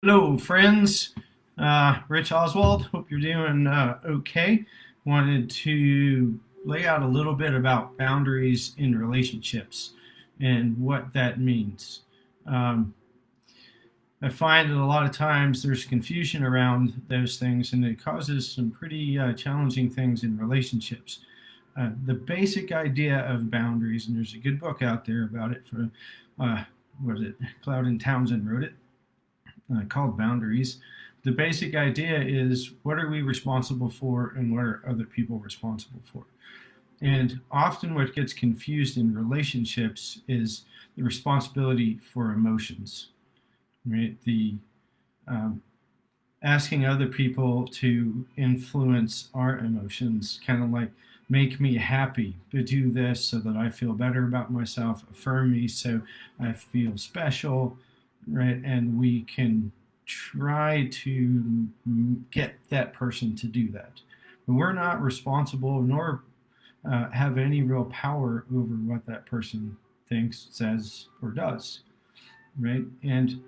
Hello, friends. Rich Oswald. Hope you're doing okay. Wanted to lay out a little bit about boundaries in relationships and what that means. Um, I find that a lot of times there's confusion around those things, and it causes some pretty challenging things in relationships. The basic idea of boundaries, and there's a good book out there about it. Uh, what is it? Cloud and Townsend wrote it, called Boundaries. The basic idea is, what are we responsible for and what are other people responsible for? And often what gets confused in relationships is the responsibility for emotions, right? The um, asking other people to influence our emotions, kind of like make me happy, to do this so that I feel better about myself, affirm me so I feel special, right? And we can try to get that person to do that. But we're not responsible nor have any real power over what that person thinks, says, or does, right? And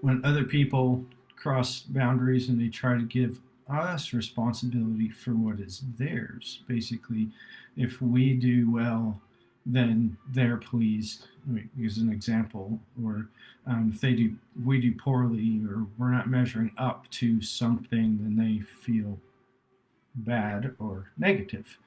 when other people cross boundaries and they try to give us responsibility for what is theirs, basically, if we do well, then they're pleased. Use an example, or if we do poorly, or we're not measuring up to something, then they feel bad or negative.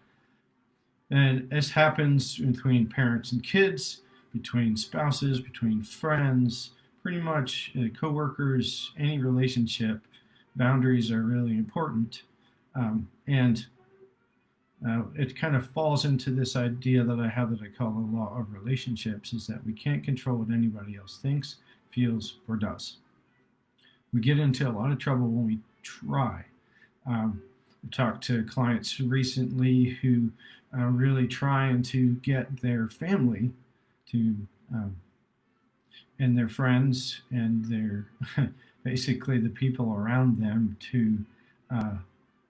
And this happens between parents and kids, between spouses, between friends, pretty much coworkers, any relationship. Boundaries are really important. And it kind of falls into this idea that I have that I call the law of relationships, is that we can't control what anybody else thinks, feels, or does. We get into a lot of trouble when we try. I've talked to clients recently who are really trying to get their family to um, and their friends and their basically the people around them to uh,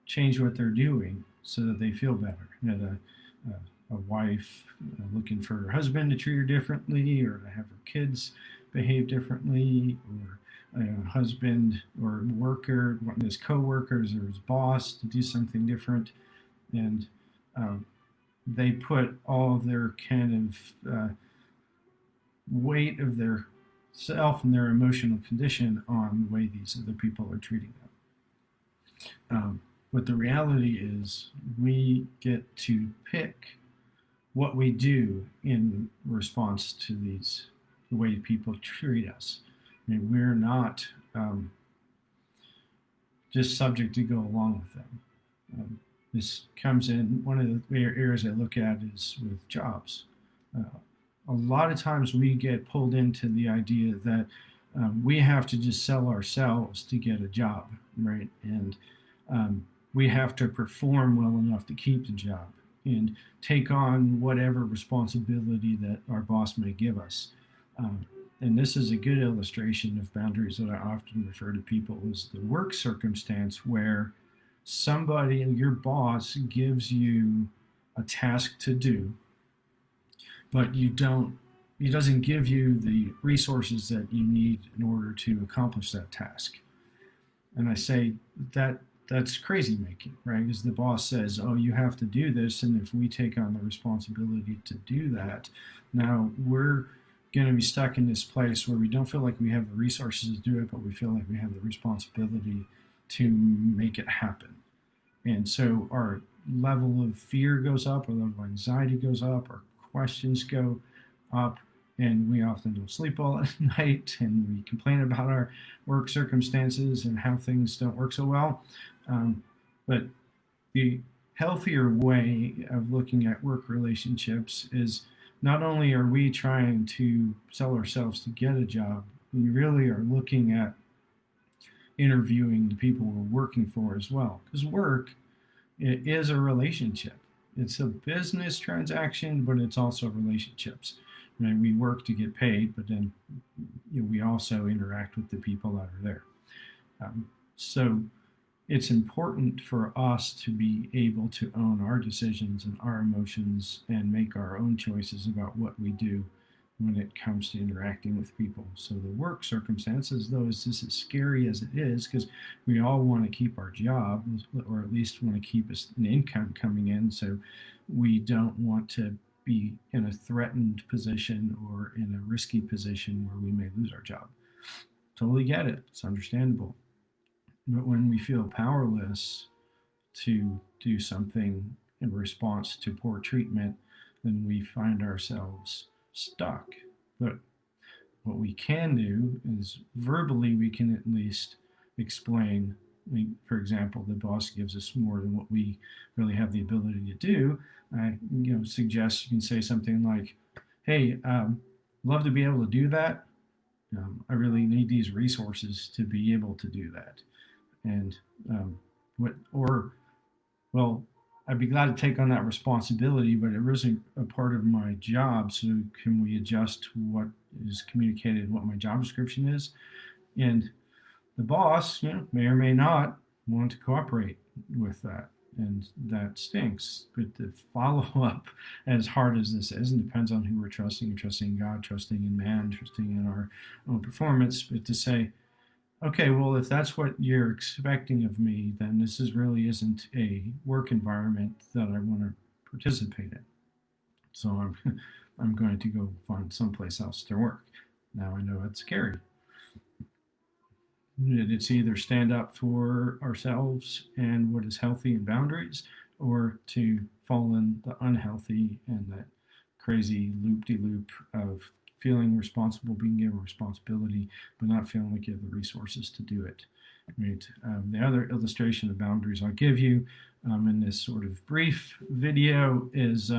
change what they're doing so that they feel better. You know, a wife looking for her husband to treat her differently, or to have her kids behave differently, or a husband or worker wanting his coworkers or his boss to do something different, and um, they put all of their kind of weight of their self and their emotional condition on the way these other people are treating them. But the reality is, we get to pick what we do in response to the way people treat us. I mean, we're not just subject to go along with them. This comes in one of the areas I look at is with jobs. Uh, a lot of times we get pulled into the idea that we have to just sell ourselves to get a job, right? And we have to perform well enough to keep the job and take on whatever responsibility that our boss may give us. Um, and this is a good illustration of boundaries that I often refer to people as the work circumstance where somebody, your boss, gives you a task to do, but he doesn't give you the resources that you need in order to accomplish that task. And I say that that's crazy making, right? Because the boss says, "Oh, you have to do this," and if we take on the responsibility to do that, now we're going to be stuck in this place where we don't feel like we have the resources to do it, but we feel like we have the responsibility to make it happen. And so our level of fear goes up, our level of anxiety goes up, our questions go up, and we often don't sleep well at night, and we complain about our work circumstances and how things don't work so well. But the healthier way of looking at work relationships is, not only are we trying to sell ourselves to get a job, we really are looking at interviewing the people we're working for as well. Because work, it is a relationship. It's a business transaction, but it's also relationships. Right? We work to get paid, but then we also interact with the people that are there. So it's important for us to be able to own our decisions and our emotions and make our own choices about what we do when it comes to interacting with people. So the work circumstances, though, is just as scary as it is, because we all want to keep our job, or at least want to keep an income coming in. So we don't want to be in a threatened position or in a risky position where we may lose our job. Totally get it. It's understandable. But when we feel powerless to do something in response to poor treatment, then we find ourselves stuck. But what we can do is verbally, we can at least explain. For example, the boss gives us more than what we really have the ability to do. I suggest you can say something like, "Hey, love to be able to do that. I really need these resources to be able to do that." And well, I'd be glad to take on that responsibility, but it isn't a part of my job. So can we adjust what is communicated, what my job description is? And the boss, may or may not want to cooperate with that. And that stinks. But the follow up, as hard as this is, and depends on who we're trusting in God, trusting in man, trusting in our own performance, but to say, okay, well, if that's what you're expecting of me, then really isn't a work environment that I want to participate in. So I'm going to go find someplace else to work. Now I know it's scary. It's either stand up for ourselves and what is healthy and boundaries, or to fall in the unhealthy and that crazy loop-de-loop of feeling responsible, being given responsibility, but not feeling like you have the resources to do it. Right. The other illustration of boundaries I'll give you in this sort of brief video is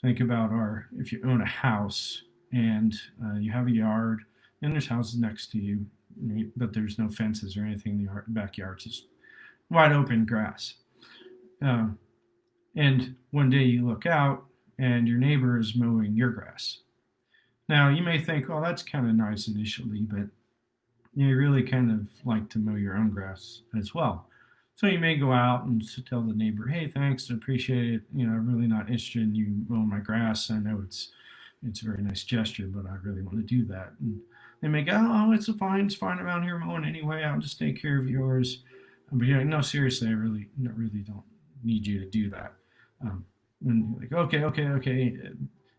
think about if you own a house and you have a yard and there's houses next to you, right, but there's no fences or anything in the backyard, just wide open grass. And one day you look out and your neighbor is mowing your grass. Now, you may think, well, that's kind of nice initially, but you really kind of like to mow your own grass as well. So you may go out and tell the neighbor, hey, thanks, I appreciate it. I'm really not interested in you mowing my grass. I know it's a very nice gesture, but I really want to do that. And they may go, oh, it's fine, I'm out here mowing anyway. I'll just take care of yours. But you're like, no, seriously, I really don't need you to do that. And you're like, okay.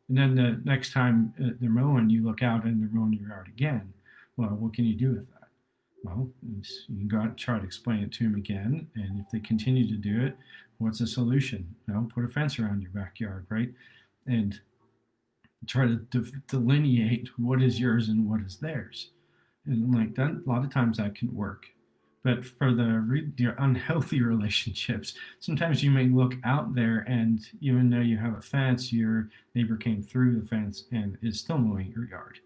And then the next time they're mowing, you look out and they're mowing your yard again. Well, what can you do with that? Well, you can go out and try to explain it to them again. And if they continue to do it, what's the solution? Put a fence around your backyard, right? And try to delineate what is yours and what is theirs. And like that, a lot of times that can work. But for the unhealthy relationships, sometimes you may look out there and even though you have a fence, your neighbor came through the fence and is still mowing your yard.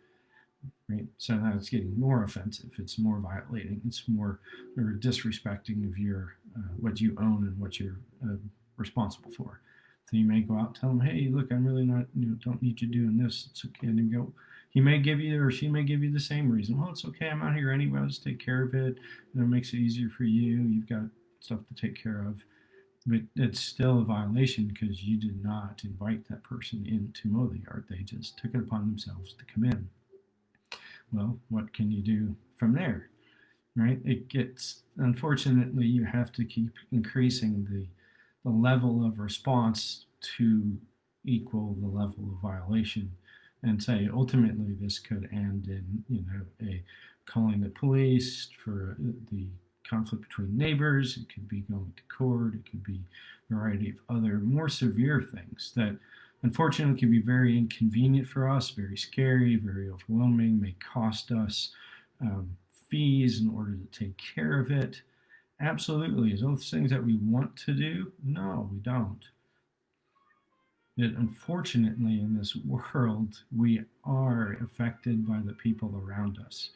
Right? So now it's getting more offensive. It's more violating. It's more disrespecting of your what you own and what you're responsible for. So you may go out and tell them, hey, look, I'm really not, don't need you doing this. It's okay. And you go, he may give you or she may give you the same reason. Well, it's okay. I'm out here anyway. I'll just take care of it. It makes it easier for you. You've got stuff to take care of. But it's still a violation because you did not invite that person in to mow the yard. They just took it upon themselves to come in. Well, what can you do from there? Right? Unfortunately, you have to keep increasing the level of response to equal the level of violation, and say ultimately this could end in calling the police for the conflict between neighbors. It could be going to court. It could be a variety of other more severe things that unfortunately can be very inconvenient for us, very scary, very overwhelming, may cost us fees in order to take care of it. Absolutely. Is those things that we want to do? No, we don't. But unfortunately, in this world, we are affected by the people around us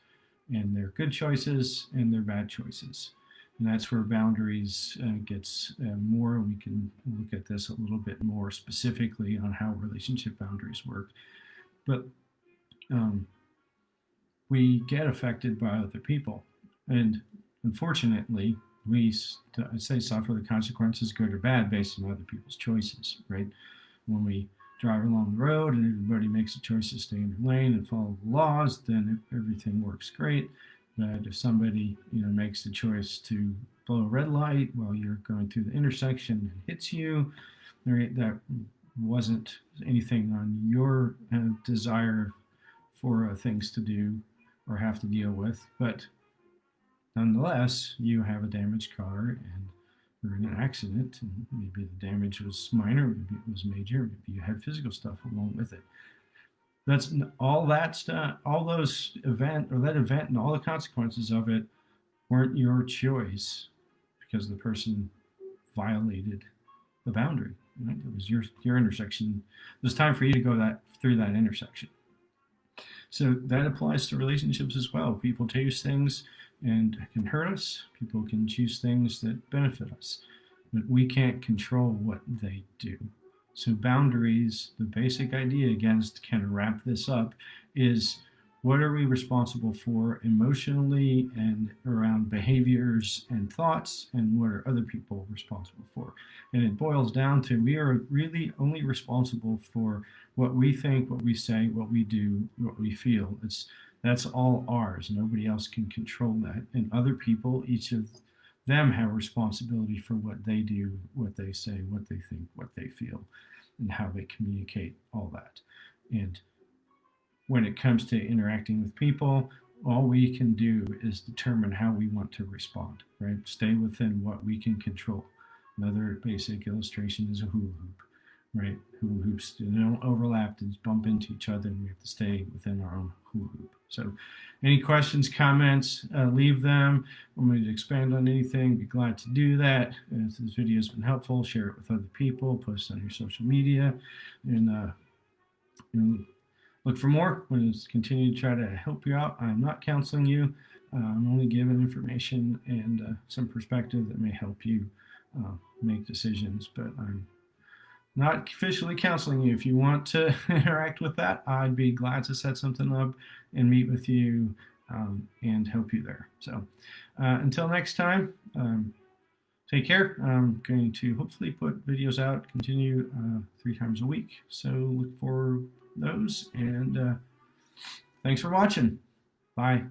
and their good choices and their bad choices. And that's where boundaries gets more. We can look at this a little bit more specifically on how relationship boundaries work. But we get affected by other people. And unfortunately, we suffer the consequences, good or bad, based on other people's choices, right? When we drive along the road and everybody makes a choice to stay in their lane and follow the laws, then everything works great. But if somebody, makes the choice to blow a red light while you're going through the intersection and hits you, right, that wasn't anything on your desire for things to do or have to deal with, but nonetheless, you have a damaged car and you're in an accident, and maybe the damage was minor, maybe it was major, maybe you had physical stuff along with it. That's all that stuff, all those event or that event and all the consequences of it weren't your choice because the person violated the boundary. Right? It was your intersection. It was time for you to go through that intersection. So that applies to relationships as well. People choose things and it can hurt us. People can choose things that benefit us, but we can't control what they do. So boundaries, the basic idea, again, to kind of wrap this up, is what are we responsible for emotionally and around behaviors and thoughts, and what are other people responsible for? And it boils down to we are really only responsible for what we think, what we say, what we do, what we feel. That's all ours. Nobody else can control that. And other people, each of them have responsibility for what they do, what they say, what they think, what they feel, and how they communicate all that. And when it comes to interacting with people, all we can do is determine how we want to respond, right? Stay within what we can control. Another basic illustration is a hula hoop, right? Hula hoops don't overlap and bump into each other, and we have to stay within our own hula hoop. So any questions, comments, leave them. Want me to expand on anything, be glad to do that. If this video has been helpful, share it with other people, post it on your social media, and look for more. I'm going to continue to try to help you out. I'm not counseling you. I'm only giving information and some perspective that may help you make decisions, but I'm not officially counseling you. If you want to interact with that, I'd be glad to set something up and meet with you and help you there. So until next time, take care. I'm going to hopefully put videos out, continue 3 times a week. So look for those, and thanks for watching. Bye.